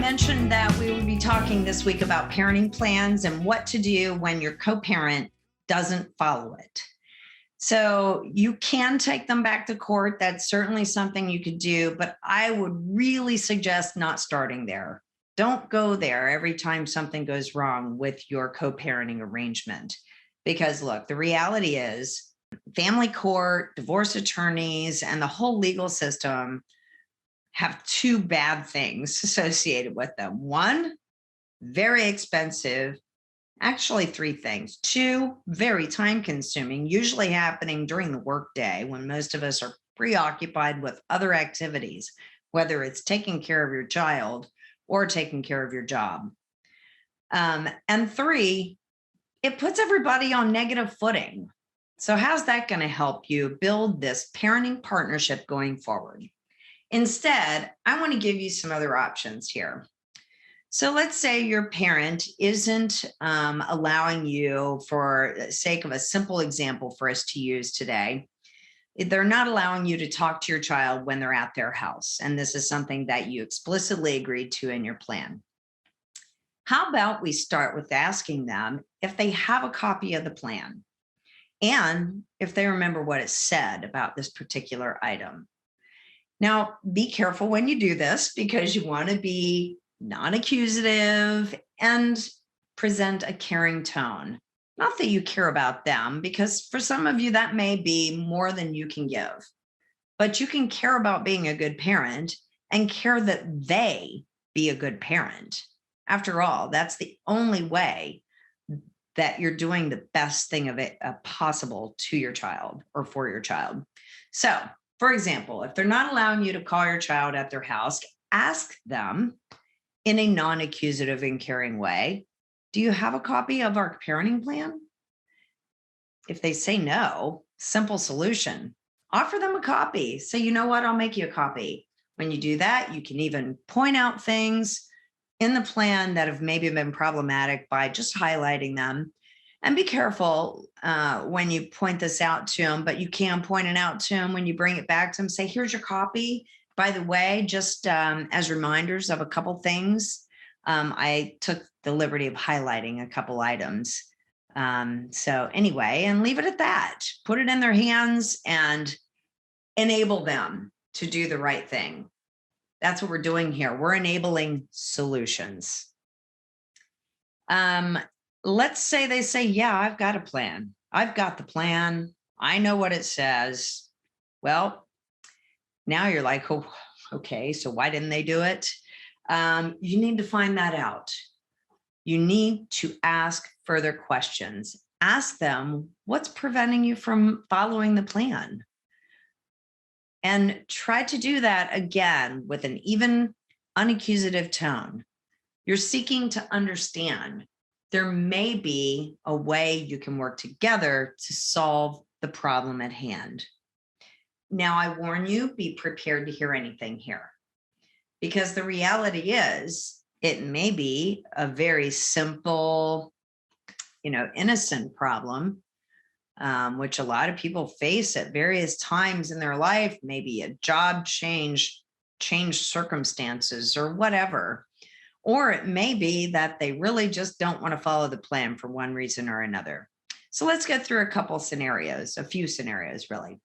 mentioned that we would be talking this week about parenting plans and what to do when your co-parent doesn't follow it. So you can take them back to court. That's certainly something you could do, but I would really suggest not starting there. Don't go there every time something goes wrong with your co-parenting arrangement. Because look, the reality is family court, divorce attorneys, and the whole legal system have two bad things associated with them. One, very expensive. Actually, three things. Two, very time consuming, usually happening during the workday when most of us are preoccupied with other activities, whether it's taking care of your child or taking care of your job. And three, it puts everybody on negative footing. So how's that going to help you build this parenting partnership going forward? Instead, I want to give you some other options here. So let's say your parent isn't allowing you, for the sake of a simple example for us to use today, they're not allowing you to talk to your child when they're at their house. And this is something that you explicitly agreed to in your plan. How about we start with asking them if they have a copy of the plan and if they remember what it said about this particular item. Now, be careful when you do this because you want to be non-accusative and present a caring tone. Not that you care about them, because for some of you that may be more than you can give, but you can care about being a good parent and care that they be a good parent. After all, that's the only way that you're doing the best thing of it possible to your child or for your child. So, for example, if they're not allowing you to call your child at their house, ask them in a non-accusative and caring way, do you have a copy of our parenting plan? If they say no, simple solution, offer them a copy. Say, you know what, I'll make you a copy. When you do that, you can even point out things in the plan that have maybe been problematic by just highlighting them. And be careful when you point this out to them, but you can point it out to them when you bring it back to them. Say, here's your copy. By the way, just as reminders of a couple things, I took the liberty of highlighting a couple items. So anyway, and leave it at that. Put it in their hands and enable them to do the right thing. That's what we're doing here. We're enabling solutions. Let's say they say, yeah, I've got a plan. I've got the plan. I know what it says. Well, now you're like, oh, okay, so why didn't they do it? You need to find that out. You need to ask further questions. Ask them, what's preventing you from following the plan? And try to do that again with an even unaccusative tone. You're seeking to understand. There may be a way you can work together to solve the problem at hand. Now, I warn you, be prepared to hear anything here, because the reality is it may be a very simple, innocent problem, which a lot of people face at various times in their life, maybe a job change, changed circumstances or whatever. Or it may be that they really just don't want to follow the plan for one reason or another. So let's get through a few scenarios really.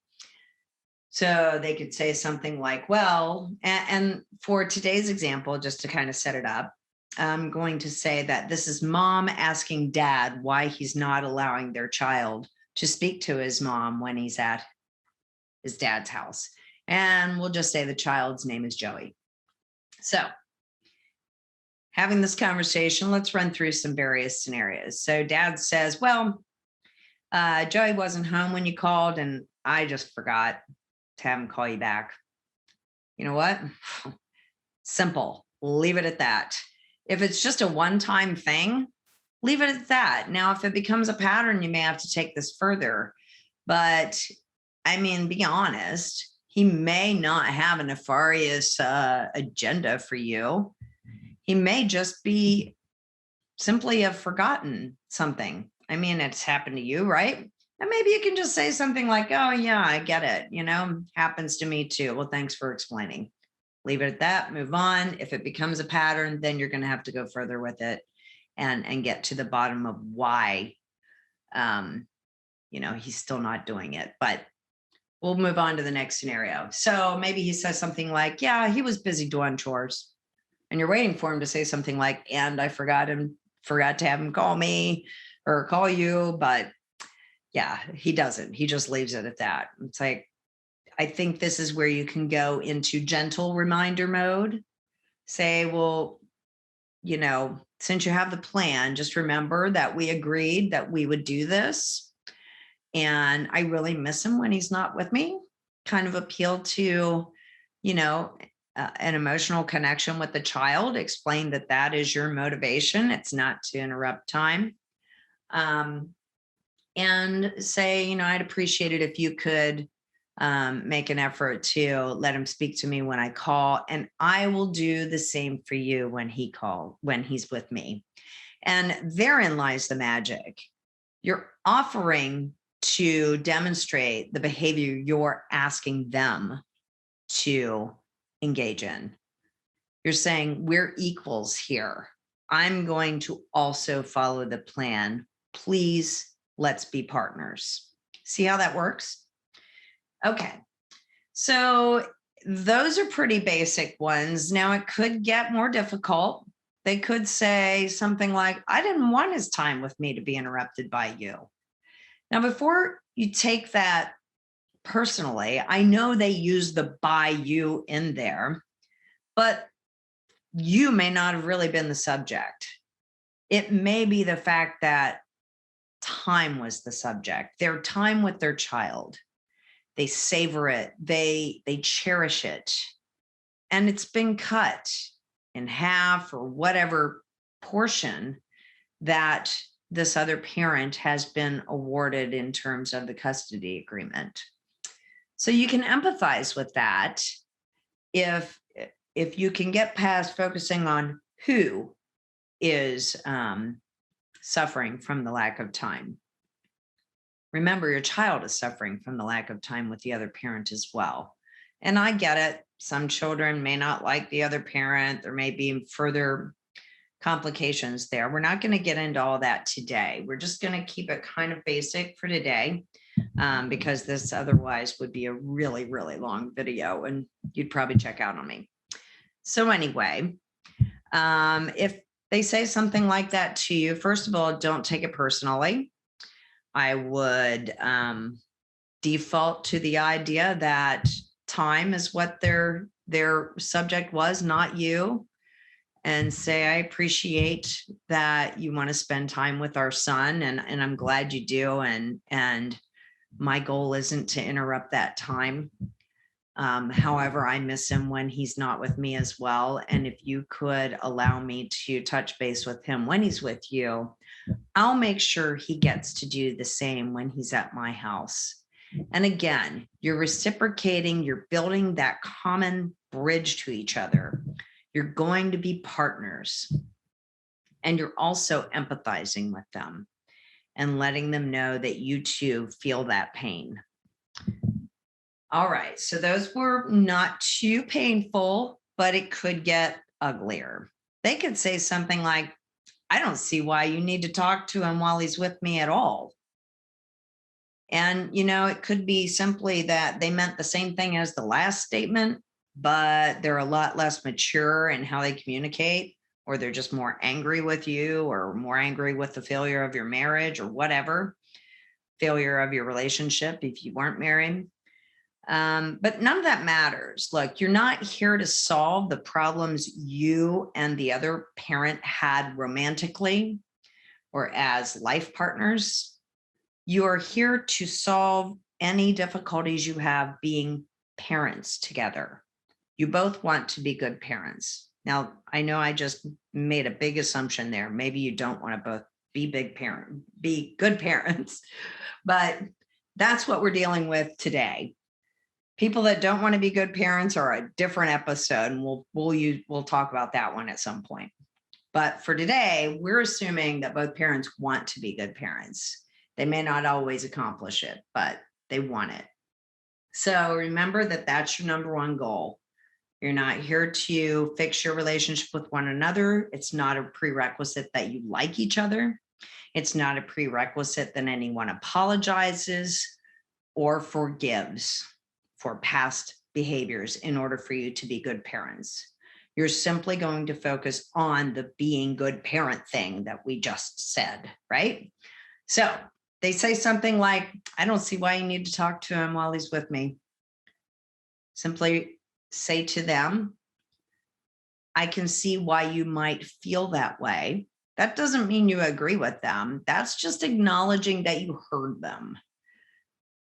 So they could say something like, well, and for today's example, just to kind of set it up, I'm going to say that this is mom asking dad why he's not allowing their child to speak to his mom when he's at his dad's house. And we'll just say the child's name is Joey. So having this conversation, let's run through some various scenarios. So dad says, well, Joey wasn't home when you called and I just forgot to have him call you back. You know what? Simple. Leave it at that. If it's just a one-time thing, leave it at that. Now, if it becomes a pattern, you may have to take this further. But be honest, he may not have a nefarious agenda for you. He may just be simply have forgotten something. It's happened to you, right? And maybe you can just say something like, oh, yeah, I get it. Happens to me too. Well, thanks for explaining. leave it at that, move on. If it becomes a pattern, then you're going to have to go further with it and get to the bottom of why, he's still not doing it. But we'll move on to the next scenario. So maybe he says something like, yeah, he was busy doing chores. And you're waiting for him to say something like, and I forgot to have him call me or call you. But yeah, he doesn't. He just leaves it at that. It's like, I think this is where you can go into gentle reminder mode. Say, well, since you have the plan, just remember that we agreed that we would do this. And I really miss him when he's not with me. Kind of appeal to, an emotional connection with the child. Explain that is your motivation. It's not to interrupt time. And say, I'd appreciate it if you could make an effort to let him speak to me when I call, and I will do the same for you when he's with me. And therein lies the magic. You're offering to demonstrate the behavior you're asking them to engage in. You're saying, we're equals here. I'm going to also follow the plan. Please, let's be partners. See how that works? Okay. So those are pretty basic ones. Now it could get more difficult. They could say something like, I didn't want his time with me to be interrupted by you. Now, before you take that personally, I know they use the by you in there, but you may not have really been the subject. It may be the fact that time was the subject, their time with their child. They savor it, they cherish it, and it's been cut in half or whatever portion that this other parent has been awarded in terms of the custody agreement. So you can empathize with that if you can get past focusing on who is suffering from the lack of time. Remember, your child is suffering from the lack of time with the other parent as well. And I get it. Some children may not like the other parent. There may be further complications there. We're not going to get into all that today. We're just going to keep it kind of basic for today because this otherwise would be a really, really long video and you'd probably check out on me. So anyway, if they say something like that to you, first of all, don't take it personally. I would default to the idea that time is what their subject was, not you. And say, I appreciate that you want to spend time with our son, and I'm glad you do. And my goal isn't to interrupt that time. However, I miss him when he's not with me as well. And if you could allow me to touch base with him when he's with you, I'll make sure he gets to do the same when he's at my house. And again, you're reciprocating, you're building that common bridge to each other. You're going to be partners, and you're also empathizing with them and letting them know that you too feel that pain. All right, so those were not too painful, but it could get uglier. They could say something like, I don't see why you need to talk to him while he's with me at all. And, it could be simply that they meant the same thing as the last statement, but they're a lot less mature in how they communicate, or they're just more angry with you or more angry with the failure of your marriage or whatever, failure of your relationship if you weren't married. But none of that matters. Look, you're not here to solve the problems you and the other parent had romantically or as life partners. You are here to solve any difficulties you have being parents together. You both want to be good parents. Now, I know I just made a big assumption there. Maybe you don't want to both be good parents, but that's what we're dealing with today. People that don't want to be good parents are a different episode, and we'll talk about that one at some point. But for today, we're assuming that both parents want to be good parents. They may not always accomplish it, but they want it. So remember that that's your number one goal. You're not here to fix your relationship with one another. It's not a prerequisite that you like each other. It's not a prerequisite that anyone apologizes or forgives for past behaviors in order for you to be good parents. You're simply going to focus on the being good parent thing that we just said, right? So they say something like, I don't see why you need to talk to him while he's with me. Simply say to them, I can see why you might feel that way. That doesn't mean you agree with them. That's just acknowledging that you heard them.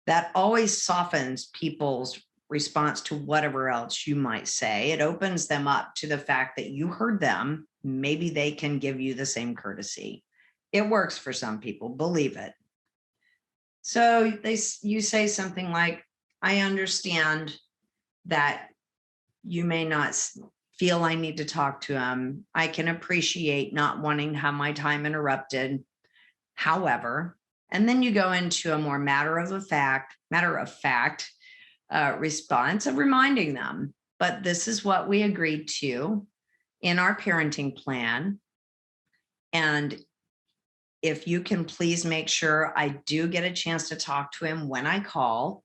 That always softens people's response to whatever else you might say. It opens them up to the fact that you heard them. Maybe they can give you the same courtesy. It works for some people, believe it. So you say something like, I understand that you may not feel I need to talk to him. I can appreciate not wanting to have my time interrupted. However, and then you go into a more matter of fact response of reminding them, but this is what we agreed to in our parenting plan. And if you can please make sure I do get a chance to talk to him when I call,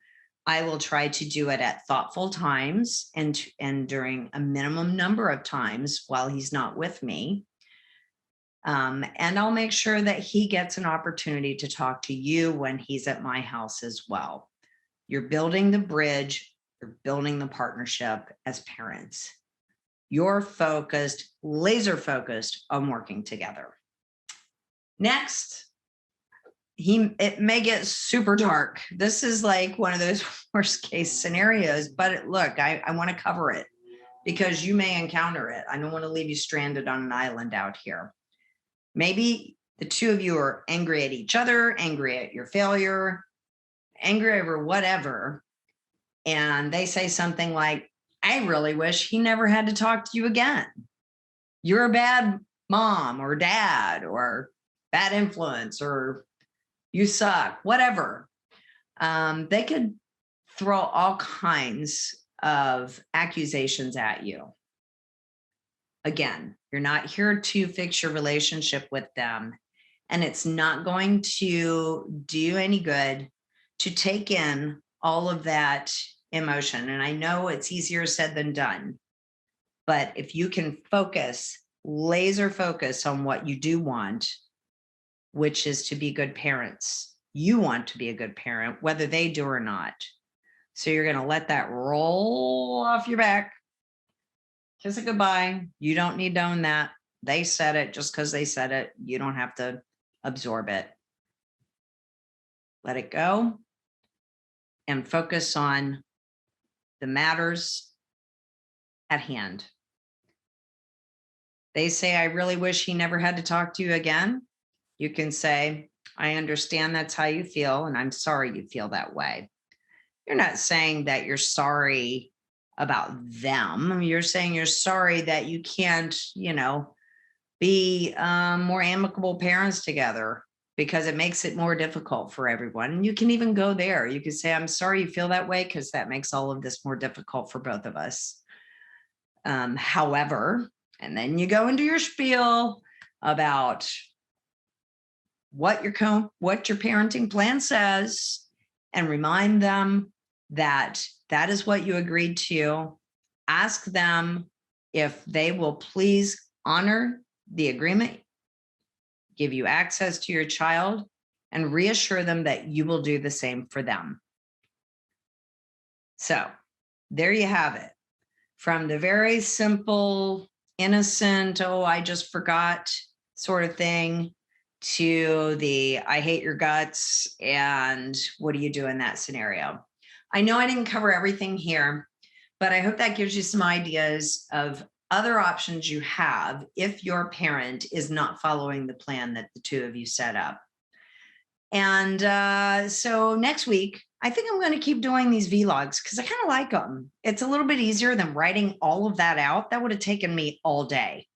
I will try to do it at thoughtful times and during a minimum number of times while he's not with me. And I'll make sure that he gets an opportunity to talk to you when he's at my house as well. You're building the bridge, you're building the partnership as parents. You're focused, laser focused on working together. Next, it may get super dark. This is like one of those worst case scenarios, but look, I want to cover it because you may encounter it. I don't want to leave you stranded on an island out here. Maybe the two of you are angry at each other, angry at your failure, angry over whatever. And they say something like, I really wish he never had to talk to you again. You're a bad mom or dad or bad influence or you suck, whatever. They could throw all kinds of accusations at you. Again, you're not here to fix your relationship with them. And it's not going to do any good to take in all of that emotion. And I know it's easier said than done. But if you can focus, laser focus on what you do want, which is to be good parents. You want to be a good parent, whether they do or not. So you're going to let that roll off your back. Kiss it goodbye. You don't need to own that. They said it just because they said it. You don't have to absorb it. Let it go and focus on the matters at hand. They say, I really wish he never had to talk to you again. You can say, I understand that's how you feel, and I'm sorry you feel that way. You're not saying that you're sorry about them. You're saying you're sorry that you can't, be more amicable parents together because it makes it more difficult for everyone. And you can even go there. You can say, I'm sorry you feel that way because that makes all of this more difficult for both of us. However, and then you go into your spiel about what your parenting plan says and remind them that that is what you agreed to. Ask them if they will please honor the agreement, give you access to your child, and reassure them that you will do the same for them. So there you have it. From the very simple, innocent, oh, I just forgot sort of thing, to the I hate your guts and what do you do in that scenario? I know I didn't cover everything here, but I hope that gives you some ideas of other options you have if your parent is not following the plan that the two of you set up. And so next week, I think I'm going to keep doing these vlogs because I kind of like them. It's a little bit easier than writing all of that out. That would have taken me all day.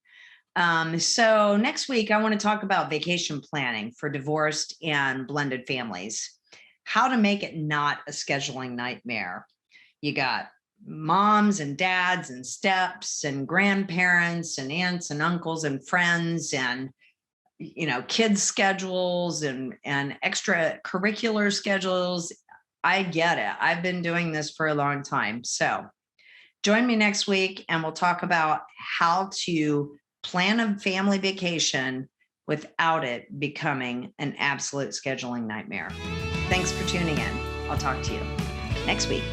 So next week, I want to talk about vacation planning for divorced and blended families, how to make it not a scheduling nightmare. You got moms and dads and steps and grandparents and aunts and uncles and friends and kids schedules and extracurricular schedules. I get it. I've been doing this for a long time. So join me next week and we'll talk about how to plan a family vacation without it becoming an absolute scheduling nightmare. Thanks for tuning in. I'll talk to you next week.